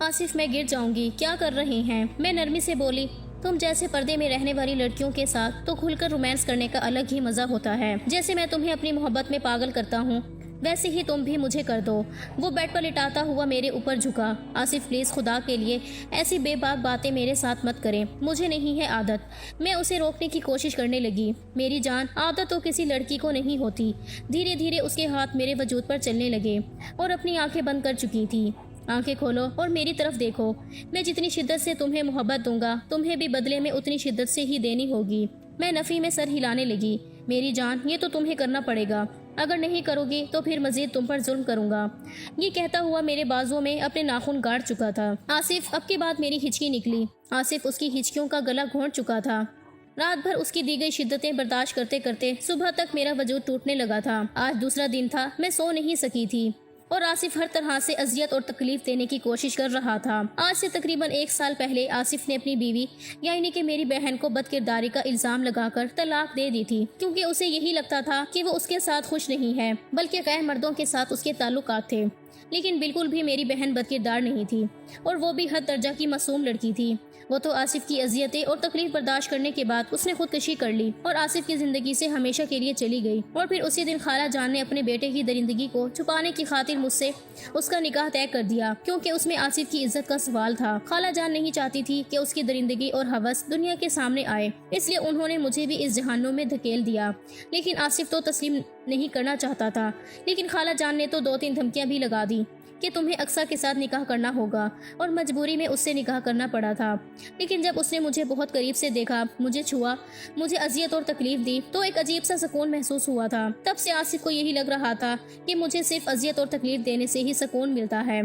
آصف، میں گر جاؤں گی، کیا کر رہے ہیں؟ میں نرمی سے بولی، تم جیسے پردے میں رہنے والی لڑکیوں کے ساتھ تو کھل کر رومانس کرنے کا الگ ہی مزہ ہوتا ہے۔ جیسے میں تمہیں اپنی محبت میں پاگل کرتا ہوں ویسے ہی تم بھی مجھے کر دو۔ وہ بیڈ پر لٹاتا ہوا میرے اوپر جھکا۔ آصف پلیز، خدا کے لیے ایسی بے باک باتیں میرے ساتھ مت کریں، مجھے نہیں ہے عادت۔ میں اسے روکنے کی کوشش کرنے لگی۔ میری جان، عادت تو کسی لڑکی کو نہیں ہوتی۔ دھیرے دھیرے اس کے ہاتھ میرے وجود پر چلنے لگے اور اپنی آنکھیں بند کر چکی تھی۔ آنکھیں کھولو اور میری طرف دیکھو۔ میں جتنی شدت سے تمہیں محبت دوں گا تمہیں بھی بدلے میں اتنی شدت سے ہی دینی ہوگی۔ میں نفی میں سر ہلانے لگی۔ میری جان، یہ تو تمہیں کرنا پڑے گا، اگر نہیں کرو گی تو پھر مزید تم پر ظلم کروں گا۔ یہ کہتا ہوا میرے بازوؤں میں اپنے ناخن گاڑ چکا تھا۔ آصف، اب کے بعد میری ہچکی نکلی۔ آصف اس کی ہچکیوں کا گلا گھونٹ چکا تھا۔ رات بھر اس کی دی گئی شدتیں برداشت کرتے کرتے صبح تک میرا وجود ٹوٹنے لگا تھا۔ آج دوسرا دن تھا، میں سو نہیں سکی تھی اور آصف ہر طرح سے اذیت اور تکلیف دینے کی کوشش کر رہا تھا۔ آج سے تقریباً 1 سال پہلے آصف نے اپنی بیوی یعنی کہ میری بہن کو بد کرداری کا الزام لگا کر طلاق دے دی تھی، کیونکہ اسے یہی لگتا تھا کہ وہ اس کے ساتھ خوش نہیں ہے بلکہ غیر مردوں کے ساتھ اس کے تعلقات تھے۔ لیکن بالکل بھی میری بہن بد کردار نہیں تھی اور وہ بھی حد درجہ کی معصوم لڑکی تھی۔ وہ تو آصف کی اذیتیں اور تکلیف برداشت کرنے کے بعد اس نے خودکشی کر لی اور آصف کی زندگی سے ہمیشہ کے لیے چلی گئی۔ اور پھر اسی دن خالہ جان نے اپنے بیٹے کی درندگی کو چھپانے کی خاطر مجھ سے اس کا نکاح طے کر دیا، کیونکہ اس میں آصف کی عزت کا سوال تھا۔ خالہ جان نہیں چاہتی تھی کہ اس کی درندگی اور ہوس دنیا کے سامنے آئے، اس لیے انہوں نے مجھے بھی اس جہنم میں دھکیل دیا۔ لیکن آصف تو تسلیم نہیں کرنا چاہتا تھا، لیکن خالہ جان نے تو 2-3 دھمکیاں بھی لگا دی کہ تمہیں اقصیٰ کے ساتھ نکاح کرنا ہوگا، اور مجبوری میں اس سے نکاح کرنا پڑا تھا۔ لیکن جب اس نے مجھے بہت قریب سے دیکھا، مجھے چھوا، مجھے اذیت اور تکلیف دی، تو ایک عجیب سا سکون محسوس ہوا تھا۔ تب سے آصف کو یہی لگ رہا تھا کہ مجھے صرف اذیت اور تکلیف دینے سے ہی سکون ملتا ہے۔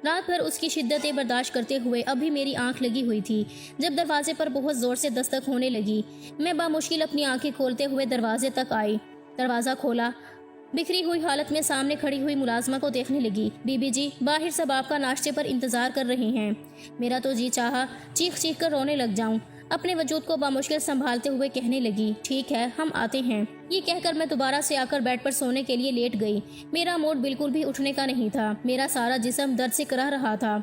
رات بھر اس کی شدتیں برداشت کرتے ہوئے اب بھی میری آنکھ لگی ہوئی تھی۔ جب دروازے پر بہت زور سے دستک ہونے لگی، میں بامشکل اپنی آنکھیں کھولتے ہوئے دروازے تک آئی۔ دروازہ کھولا، بکھری ہوئی حالت میں سامنے کھڑی ہوئی ملازمہ کو دیکھنے لگی۔ بی بی جی، باہر سب آپ کا ناشتے پر انتظار کر رہے ہیں۔ میرا تو جی چاہا چیخ چیخ کر رونے لگ جاؤں۔ اپنے وجود کو بامشکل سنبھالتے ہوئے کہنے لگی، ٹھیک ہے، ہم آتے ہیں۔ یہ کہہ کر میں دوبارہ سے آ کر بیڈ پر سونے کے لیے لیٹ گئی۔ میرا موڈ بالکل بھی اٹھنے کا نہیں تھا، میرا سارا جسم درد سے کرا رہا تھا۔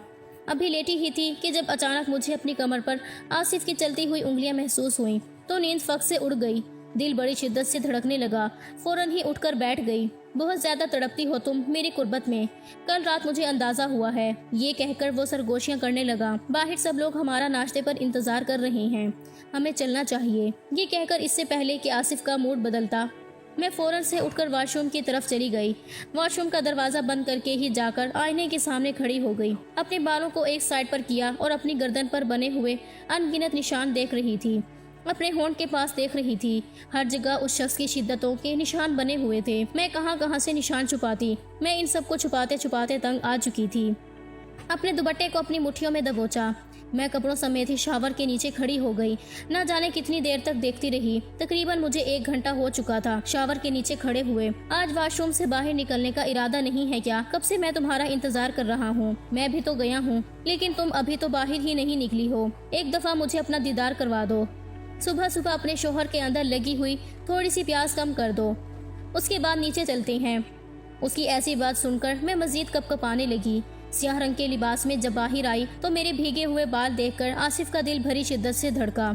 ابھی لیٹی ہی تھی کہ جب اچانک مجھے اپنی کمر پر آصف کی چلتی ہوئی انگلیاں محسوس ہوئیں، تو نیند فق سے اڑ گئی۔ دل بڑی شدت سے دھڑکنے لگا، فوراً ہی اٹھ کر بیٹھ گئی۔ بہت زیادہ تڑپتی ہو تم میری قربت میں، کل رات مجھے اندازہ ہوا ہے۔ یہ کہہ کر وہ سرگوشیاں کرنے لگا، باہر سب لوگ ہمارا ناشتے پر انتظار کر رہے ہیں، ہمیں چلنا چاہیے۔ یہ کہہ کر اس سے پہلے کہ آصف کا موڈ بدلتا، میں فوراً سے اٹھ کر واش روم کی طرف چلی گئی۔ واش روم کا دروازہ بند کر کے ہی جا کر آئینے کے سامنے کھڑی ہو گئی۔ اپنے بالوں کو ایک سائڈ پر کیا اور اپنی گردن پر بنے ہوئے ان گنت نشان دیکھ رہی تھی۔ اپنے ہونٹ کے پاس دیکھ رہی تھی، ہر جگہ اس شخص کی شدتوں کے نشان بنے ہوئے تھے۔ میں کہاں کہاں سے نشان چھپاتی، میں ان سب کو چھپاتے چھپاتے تنگ آ چکی تھی۔ اپنے دوپٹے کو اپنی مٹھیوں میں دبوچا، میں کپڑوں سمیت ہی شاور کے نیچے کھڑی ہو گئی۔ نہ جانے کتنی دیر تک دیکھتی رہی، تقریباً مجھے 1 گھنٹہ ہو چکا تھا شاور کے نیچے کھڑے ہوئے۔ آج واش روم سے باہر نکلنے کا ارادہ نہیں ہے کیا؟ کب سے میں تمہارا انتظار کر رہا ہوں۔ میں بھی تو گیا ہوں، لیکن تم ابھی تو باہر ہی نہیں نکلی ہو۔ ایک دفعہ مجھے اپنا دیدار کروا دو۔ صبح صبح اپنے شوہر کے اندر لگی ہوئی تھوڑی سی پیاس کم کر دو، اس کے بعد نیچے چلتے ہیں۔ اس کی ایسی بات سن کر میں مزید کپکپانے لگی۔ سیاہ رنگ کے لباس میں جب باہر آئی تو میرے بھیگے ہوئے بال دیکھ کر آصف کا دل بھری شدت سے دھڑکا۔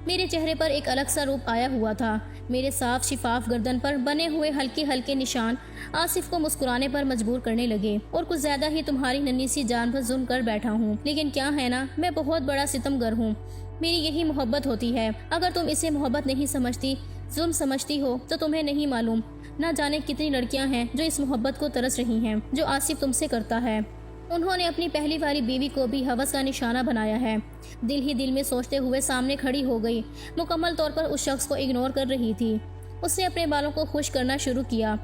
میرے چہرے پر ایک الگ سا روپ آیا ہوا تھا۔ میرے صاف شفاف گردن پر بنے ہوئے ہلکے ہلکے نشان آصف کو مسکرانے پر مجبور کرنے لگے۔ اور کچھ زیادہ ہی تمہاری ننھی سی جان پر ظلم کر بیٹھا ہوں، لیکن کیا ہے نا، میں بہت بڑا ستمگر ہوں۔ میری یہی محبت ہوتی ہے۔ اگر تم اسے محبت نہیں سمجھتی، ظلم سمجھتی ہو، تو تمہیں نہیں معلوم نہ جانے کتنی لڑکیاں ہیں جو اس محبت کو ترس رہی ہیں جو آصف تم سے کرتا ہے۔ انہوں نے اپنی پہلی والی بیوی کو بھی ہوس کا نشانہ بنایا ہے۔ دل ہی دل میں سوچتے ہوئے سامنے کھڑی ہو گئی، مکمل طور پر اس شخص کو اگنور کر رہی تھی۔ اس نے اپنے بالوں کو خشک کرنا شروع کیا۔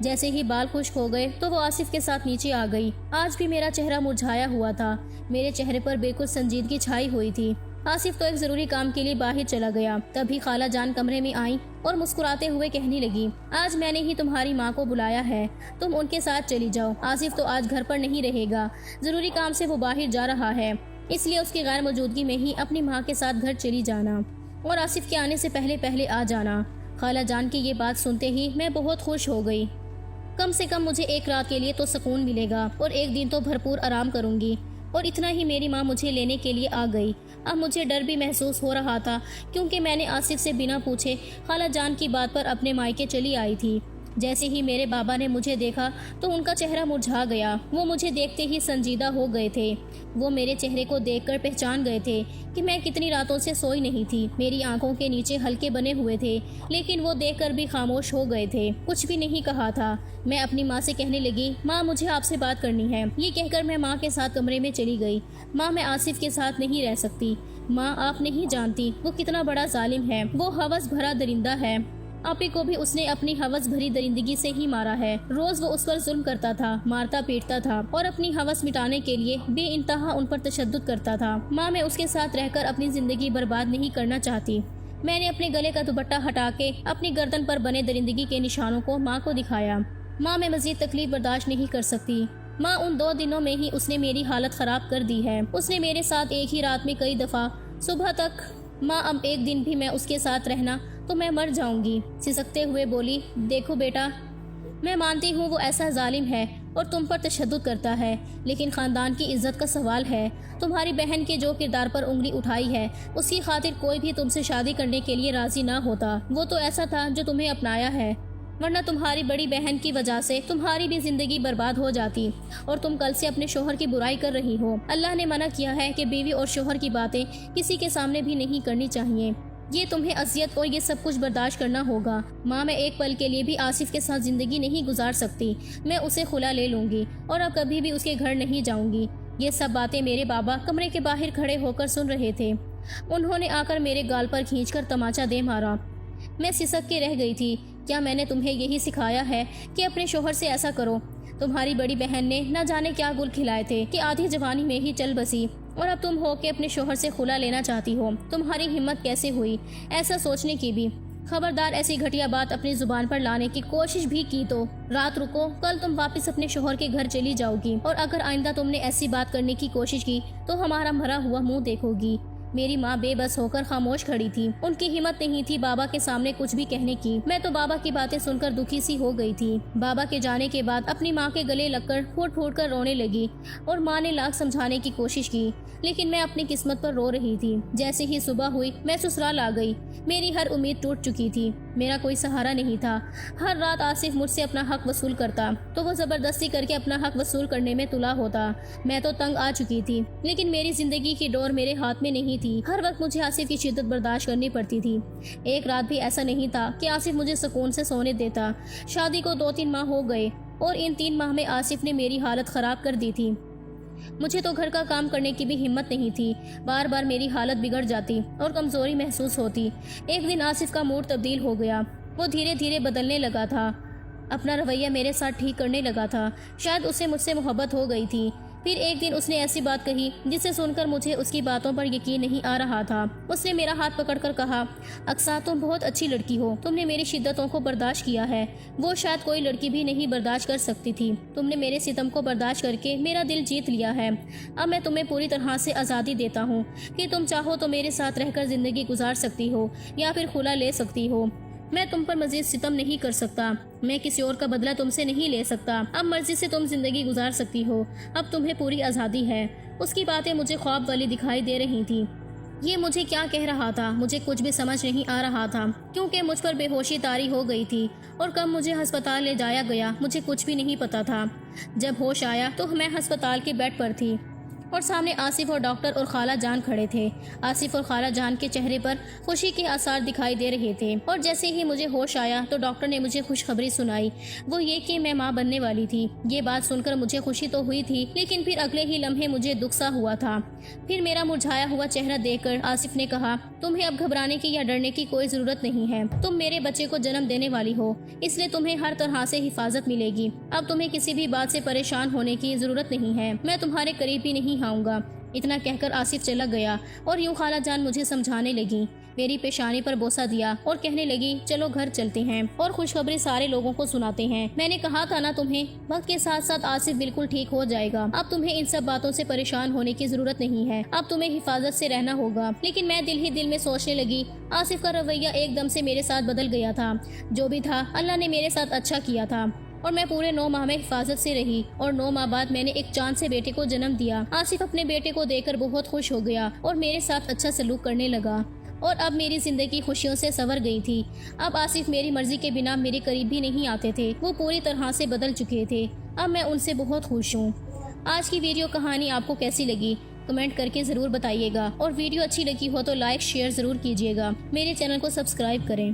جیسے ہی بال خشک ہو گئے تو وہ آصف کے ساتھ نیچے آ گئی۔ آج بھی میرا چہرہ مرجھایا ہوا تھا، میرے چہرے پر بالکل سنجیدگی چھائی ہوئی تھی۔ آصف تو ایک ضروری کام کے لیے باہر چلا گیا۔ تبھی خالہ جان کمرے میں آئیں اور مسکراتے ہوئے کہنے لگی، آج میں نے ہی تمہاری ماں کو بلایا ہے، تم ان کے ساتھ چلی جاؤ۔ آصف تو آج گھر پر نہیں رہے گا، ضروری کام سے وہ باہر جا رہا ہے، اس لیے اس کی غیر موجودگی میں ہی اپنی ماں کے ساتھ گھر چلی جانا اور آصف کے آنے سے پہلے پہلے آ جانا۔ خالہ جان کی یہ بات سنتے ہی میں بہت خوش ہو گئی۔ کم سے کم مجھے 1 رات کے لیے تو سکون ملے گا اور 1 دن تو بھرپور آرام کروں گی۔ اور اتنا ہی میری ماں مجھے لینے کے لیے آ گئی۔ اب مجھے ڈر بھی محسوس ہو رہا تھا، کیونکہ میں نے آصف سے بنا پوچھے خالہ جان کی بات پر اپنے مائکے چلی آئی تھی۔ جیسے ہی میرے بابا نے مجھے دیکھا تو ان کا چہرہ مرجھا گیا۔ وہ مجھے دیکھتے ہی سنجیدہ ہو گئے تھے۔ وہ میرے چہرے کو دیکھ کر پہچان گئے تھے کہ میں کتنی راتوں سے سوئی نہیں تھی۔ میری آنکھوں کے نیچے ہلکے بنے ہوئے تھے، لیکن وہ دیکھ کر بھی خاموش ہو گئے تھے، کچھ بھی نہیں کہا تھا۔ میں اپنی ماں سے کہنے لگی، ماں مجھے آپ سے بات کرنی ہے۔ یہ کہہ کر میں ماں کے ساتھ کمرے میں چلی گئی۔ ماں میں آصف کے ساتھ نہیں رہ سکتی۔ ماں آپ نہیں جانتی وہ کتنا بڑا ظالم ہے، وہ ہوس بھرا درندہ ہے۔ آپی کو بھی اس نے اپنی ہوس بھری درندگی سے ہی مارا ہے۔ روز وہ اس پر ظلم کرتا تھا، مارتا پیٹتا تھا اور اپنی ہوس مٹانے کے لیے بے انتہا ان پر تشدد کرتا تھا۔ ماں میں اس کے ساتھ رہ کر اپنی زندگی برباد نہیں کرنا چاہتی۔ میں نے اپنے گلے کا دوپٹہ ہٹا کے اپنی گردن پر بنے درندگی کے نشانوں کو ماں کو دکھایا۔ ماں میں مزید تکلیف برداشت نہیں کر سکتی۔ ماں ان 2 دنوں میں ہی اس نے میری حالت خراب کر دی ہے۔ اس نے میرے ساتھ ایک ہی رات میں کئی دفعہ صبح تک، ماں اب 1 دن بھی میں اس کے ساتھ رہنا تو میں مر جاؤں گی۔ سسکتے ہوئے بولی، دیکھو بیٹا، میں مانتی ہوں وہ ایسا ظالم ہے، اور تم پر تشدد کرتا ہے، لیکن خاندان کی عزت کا سوال ہے۔ تمہاری بہن کے جو کردار پر انگلی اٹھائی ہے، اس کی خاطر کوئی بھی تم سے شادی کرنے کے لیے راضی نہ ہوتا۔ وہ تو ایسا تھا جو تمہیں اپنایا ہے، ورنہ تمہاری بڑی بہن کی وجہ سے تمہاری بھی زندگی برباد ہو جاتی، اور تم کل سے اپنے شوہر کی برائی کر رہی ہو۔ اللہ نے منع کیا ہے کہ بیوی اور شوہر کی باتیں کسی کے سامنے بھی نہیں کرنی چاہیے۔ یہ تمہیں اذیت اور یہ سب کچھ برداشت کرنا ہوگا۔ ماں، میں ایک پل کے لیے بھی آصف کے ساتھ زندگی نہیں گزار سکتی۔ میں اسے خلا لے لوں گی اور اب کبھی بھی اس کے گھر نہیں جاؤں گی۔ یہ سب باتیں میرے بابا کمرے کے باہر کھڑے ہو کر سن رہے تھے۔ انہوں نے آ کر میرے گال پر کھینچ کر تماچا دے مارا۔ میں سسک کے رہ گئی تھی۔ کیا میں نے تمہیں یہی سکھایا ہے کہ اپنے شوہر سے ایسا کرو؟ تمہاری بڑی بہن نے نہ جانے کیا گل کھلائے تھے کہ آدھی جوانی میں ہی چل بسی، اور اب تم ہو کہ اپنے شوہر سے خلا لینا چاہتی ہو۔ تمہاری ہمت کیسے ہوئی ایسا سوچنے کی بھی؟ خبردار ایسی گھٹیا بات اپنی زبان پر لانے کی کوشش بھی کی تو رات رکو، کل تم واپس اپنے شوہر کے گھر چلی جاؤ گی، اور اگر آئندہ تم نے ایسی بات کرنے کی کوشش کی تو ہمارا مرا ہوا منہ دیکھو گی۔ میری ماں بے بس ہو کر خاموش کھڑی تھی۔ ان کی ہمت نہیں تھی بابا کے سامنے کچھ بھی کہنے کی۔ میں تو بابا کی باتیں سن کر دکھی سی ہو گئی تھی۔ بابا کے جانے کے بعد اپنی ماں کے گلے لگ کر پھوٹ پھوٹ کر رونے لگی، اور ماں نے لاکھ سمجھانے کی کوشش کی، لیکن میں اپنی قسمت پر رو رہی تھی۔ جیسے ہی صبح ہوئی میں سسرال آ گئی۔ میری ہر امید ٹوٹ چکی تھی۔ میرا کوئی سہارا نہیں تھا۔ ہر رات آصف مجھ سے اپنا حق وصول کرتا تو وہ زبردستی کر کے اپنا حق وصول کرنے میں تلا ہوتا۔ میں تو تنگ آ چکی تھی، لیکن میری زندگی کی ڈور میرے ہاتھ میں نہیں تھی۔ ہر وقت مجھے آصف کی شدت برداشت کرنی پڑتی تھی۔ ایک رات بھی ایسا نہیں تھا کہ آصف مجھے سکون سے سونے دیتا۔ شادی کو 2-3 ماہ ہو گئے، اور ان 3 ماہ میں آصف نے میری حالت خراب کر دی تھی۔ مجھے تو گھر کا کام کرنے کی بھی ہمت نہیں تھی۔ بار بار میری حالت بگڑ جاتی اور کمزوری محسوس ہوتی۔ ایک دن آصف کا موڈ تبدیل ہو گیا۔ وہ دھیرے دھیرے بدلنے لگا تھا، اپنا رویہ میرے ساتھ ٹھیک کرنے لگا تھا۔ شاید اسے مجھ سے محبت ہو گئی تھی۔ پھر ایک دن اس نے ایسی بات کہی جسے سن کر مجھے اس کی باتوں پر یقین نہیں آ رہا تھا۔ اس نے میرا ہاتھ پکڑ کر کہا، اقصیٰ تم بہت اچھی لڑکی ہو، تم نے میری شدتوں کو برداشت کیا ہے، وہ شاید کوئی لڑکی بھی نہیں برداشت کر سکتی تھی۔ تم نے میرے ستم کو برداشت کر کے میرا دل جیت لیا ہے۔ اب میں تمہیں پوری طرح سے آزادی دیتا ہوں کہ تم چاہو تو میرے ساتھ رہ کر زندگی گزار سکتی ہو یا پھر خلا لے سکتی ہو۔ میں تم پر مزید ستم نہیں کر سکتا، میں کسی اور کا بدلہ تم سے نہیں لے سکتا۔ اب مرضی سے تم زندگی گزار سکتی ہو، اب تمہیں پوری آزادی ہے۔ اس کی باتیں مجھے خواب والی دکھائی دے رہی تھی۔ یہ مجھے کیا کہہ رہا تھا مجھے کچھ بھی سمجھ نہیں آ رہا تھا، کیونکہ مجھ پر بے ہوشی طاری ہو گئی تھی، اور کب مجھے ہسپتال لے جایا گیا مجھے کچھ بھی نہیں پتا تھا۔ جب ہوش آیا تو میں ہسپتال کے بیڈ پر تھی، اور سامنے آصف اور ڈاکٹر اور خالہ جان کھڑے تھے۔ آصف اور خالہ جان کے چہرے پر خوشی کے آثار دکھائی دے رہے تھے، اور جیسے ہی مجھے ہوش آیا تو ڈاکٹر نے مجھے خوشخبری سنائی، وہ یہ کہ میں ماں بننے والی تھی۔ یہ بات سن کر مجھے خوشی تو ہوئی تھی، لیکن پھر اگلے ہی لمحے مجھے دکھ سا ہوا تھا۔ پھر میرا مرجھایا ہوا چہرہ دیکھ کر آصف نے کہا، تمہیں اب گھبرانے کی یا ڈرنے کی کوئی ضرورت نہیں ہے۔ تم میرے بچے کو جنم دینے والی ہو، اس لیے تمہیں ہر طرح سے حفاظت ملے گی۔ اب تمہیں کسی بھی بات سے پریشان ہونے کی ضرورت نہیں ہے۔ میں تمہارے قریب بھی نہیں آؤں گا۔ اتنا کہہ کر آصف چلا گیا، اور یوں خالہ جان مجھے سمجھانے لگی، میری پیشانی پر بوسہ دیا اور کہنے لگی، چلو گھر چلتے ہیں اور خوشخبری سارے لوگوں کو سناتے ہیں۔ میں نے کہا تھا نا تمہیں، وقت کے ساتھ ساتھ آصف بالکل ٹھیک ہو جائے گا۔ اب تمہیں ان سب باتوں سے پریشان ہونے کی ضرورت نہیں ہے۔ اب تمہیں حفاظت سے رہنا ہوگا۔ لیکن میں دل ہی دل میں سوچنے لگی، آصف کا رویہ ایک دم سے میرے ساتھ بدل گیا تھا۔ جو بھی تھا اللہ نے میرے ساتھ اچھا کیا تھا، اور میں پورے 9 ماہ میں حفاظت سے رہی، اور 9 ماہ بعد میں نے ایک چاند سے بیٹے کو جنم دیا۔ آصف اپنے بیٹے کو دیکھ کر بہت خوش ہو گیا اور میرے ساتھ اچھا سلوک کرنے لگا، اور اب میری زندگی خوشیوں سے سنور گئی تھی۔ اب آصف میری مرضی کے بنا میرے قریب بھی نہیں آتے تھے، وہ پوری طرح سے بدل چکے تھے۔ اب میں ان سے بہت خوش ہوں۔ آج کی ویڈیو کہانی آپ کو کیسی لگی کمنٹ کر کے ضرور بتائیے گا، اور ویڈیو اچھی لگی ہو تو لائک شیئر ضرور کیجیے گا۔ میرے چینل کو سبسکرائب کریں۔